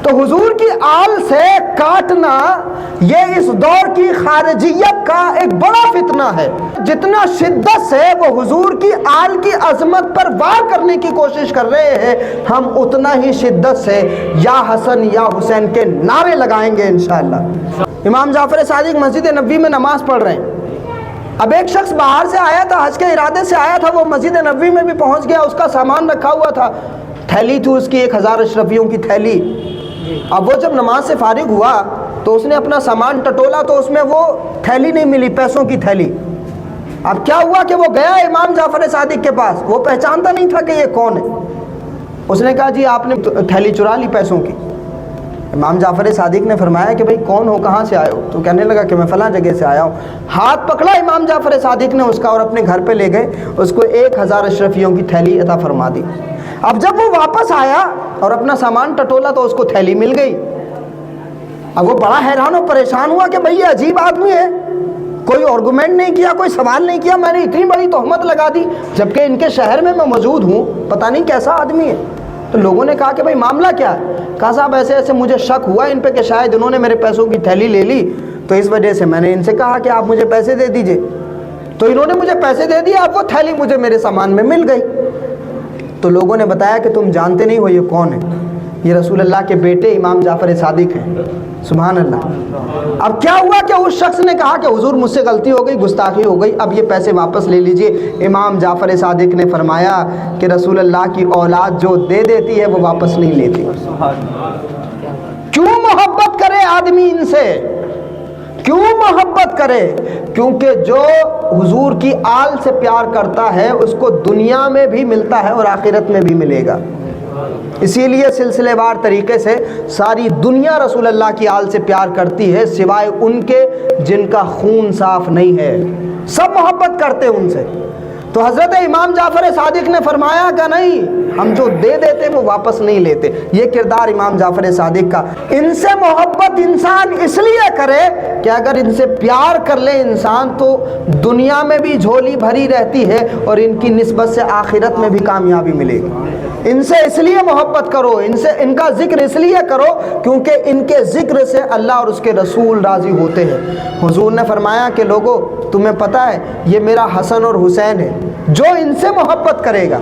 تو حضور کی آل سے کاٹنا یہ اس دور کی خارجیت کا ایک بڑا فتنہ ہے۔ جتنا شدت سے وہ حضور کی آل کی عظمت پر وار کرنے کی کوشش کر رہے ہیں، ہم اتنا ہی شدت سے یا حسن یا حسین کے نعرے لگائیں گے انشاءاللہ۔ امام جعفر صادق مسجد نبوی میں نماز پڑھ رہے ہیں۔ اب ایک شخص باہر سے آیا تھا، حج کے ارادے سے آیا تھا، وہ مسجد نبوی میں بھی پہنچ گیا، اس کا سامان رکھا ہوا تھا، تھیلی تھی اس کی 1000 اشرفیوں کی تھیلی۔ اب وہ جب نماز سے فارغ ہوا تو اس نے اپنا سامان ٹٹولا تو اس میں وہ تھیلی نہیں ملی، پیسوں کی تھیلی۔ اب کیا ہوا کہ وہ گیا امام جعفر صادق کے پاس، وہ پہچانتا نہیں تھا کہ یہ کون ہے۔ اس نے کہا جی آپ نے تھیلی چرا لی پیسوں کی۔ امام جعفر صادق نے فرمایا کہ بھئی کون ہو، کہاں سے آئے ہو؟ تو کہنے لگا کہ میں فلاں جگہ سے آیا ہوں۔ ہاتھ پکڑا امام جعفر صادق نے اس کا اور اپنے گھر پہ لے گئے، اس کو 1000 اشرفیوں کی تھیلی عطا فرما دی۔ اب جب وہ واپس آیا اور اپنا سامان ٹٹولا تو اس کو تھیلی مل گئی۔ اب وہ بڑا حیران و پریشان ہوا کہ بھئی یہ عجیب آدمی ہے، کوئی آرگومنٹ نہیں کیا، کوئی سوال نہیں کیا، میں نے اتنی بڑی تہمت لگا دی جبکہ ان کے شہر میں موجود ہوں، پتہ نہیں کیسا آدمی ہے۔ تو لوگوں نے کہا کہ بھئی معاملہ کیا ہے؟ کہا صاحب ایسے ایسے مجھے شک ہوا ان پہ کہ شاید انہوں نے میرے پیسوں کی تھیلی لے لی، تو اس وجہ سے میں نے ان سے کہا کہ آپ مجھے پیسے دے دیجئے، تو انہوں نے مجھے پیسے دے دیے، اب وہ تھیلی مجھے میرے سامان میں مل گئی۔ تو لوگوں نے بتایا کہ تم جانتے نہیں ہو یہ کون ہے، یہ رسول اللہ کے بیٹے امام جعفر صادق ہیں۔ سبحان اللہ۔ اب کیا ہوا کہ اس شخص نے کہا کہ حضور مجھ سے غلطی ہو گئی، گستاخی ہو گئی، اب یہ پیسے واپس لے لیجئے۔ امام جعفر صادق نے فرمایا کہ رسول اللہ کی اولاد جو دے دیتی ہے وہ واپس نہیں لیتی۔ کیوں محبت کرے آدمی ان سے؟ کیوں محبت کرے؟ کیونکہ جو حضور کی آل سے پیار کرتا ہے اس کو دنیا میں بھی ملتا ہے اور آخرت میں بھی ملے گا۔ اسی لیے سلسلے وار طریقے سے ساری دنیا رسول اللہ کی آل سے پیار کرتی ہے سوائے ان کے جن کا خون صاف نہیں ہے، سب محبت کرتے ان سے۔ تو حضرت امام جعفر صادق نے فرمایا کہ نہیں، ہم جو دے دیتے وہ واپس نہیں لیتے۔ یہ کردار امام جعفر صادق کا۔ ان سے محبت انسان اس لیے کرے کہ اگر ان سے پیار کر لے انسان تو دنیا میں بھی جھولی بھری رہتی ہے اور ان کی نسبت سے آخرت میں بھی کامیابی ملے گی۔ ان سے اس لیے محبت کرو، ان کا ذکر اس لیے کرو کیونکہ ان کے ذکر سے اللہ اور اس کے رسول راضی ہوتے ہیں۔ حضور نے فرمایا کہ لوگو تمہیں پتہ ہے یہ میرا حسن اور حسین ہے، جو ان سے محبت کرے گا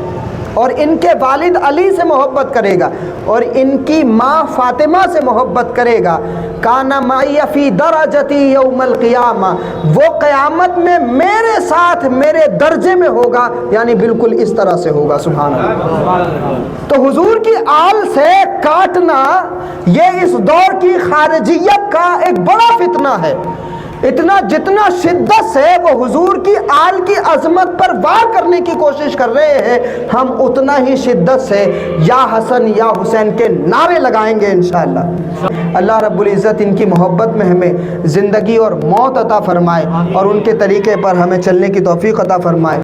اور ان کے والد علی سے محبت کرے گا اور ان کی ماں فاطمہ سے محبت کرے گا، کانا معی فی درجتی یوم القیامہ، وہ قیامت میں میرے ساتھ میرے درجے میں ہوگا، یعنی بالکل اس طرح سے ہوگا۔ سبحان اللہ۔ تو حضور کی آل سے کاٹنا یہ اس دور کی خارجیت کا ایک بڑا فتنہ ہے۔ جتنا شدت سے وہ حضور کی آل کی عظمت پر وار کرنے کی کوشش کر رہے ہیں، ہم اتنا ہی شدت سے یا حسن یا حسین کے نعرے لگائیں گے انشاءاللہ۔ اللہ رب العزت ان کی محبت میں ہمیں زندگی اور موت عطا فرمائے اور ان کے طریقے پر ہمیں چلنے کی توفیق عطا فرمائے۔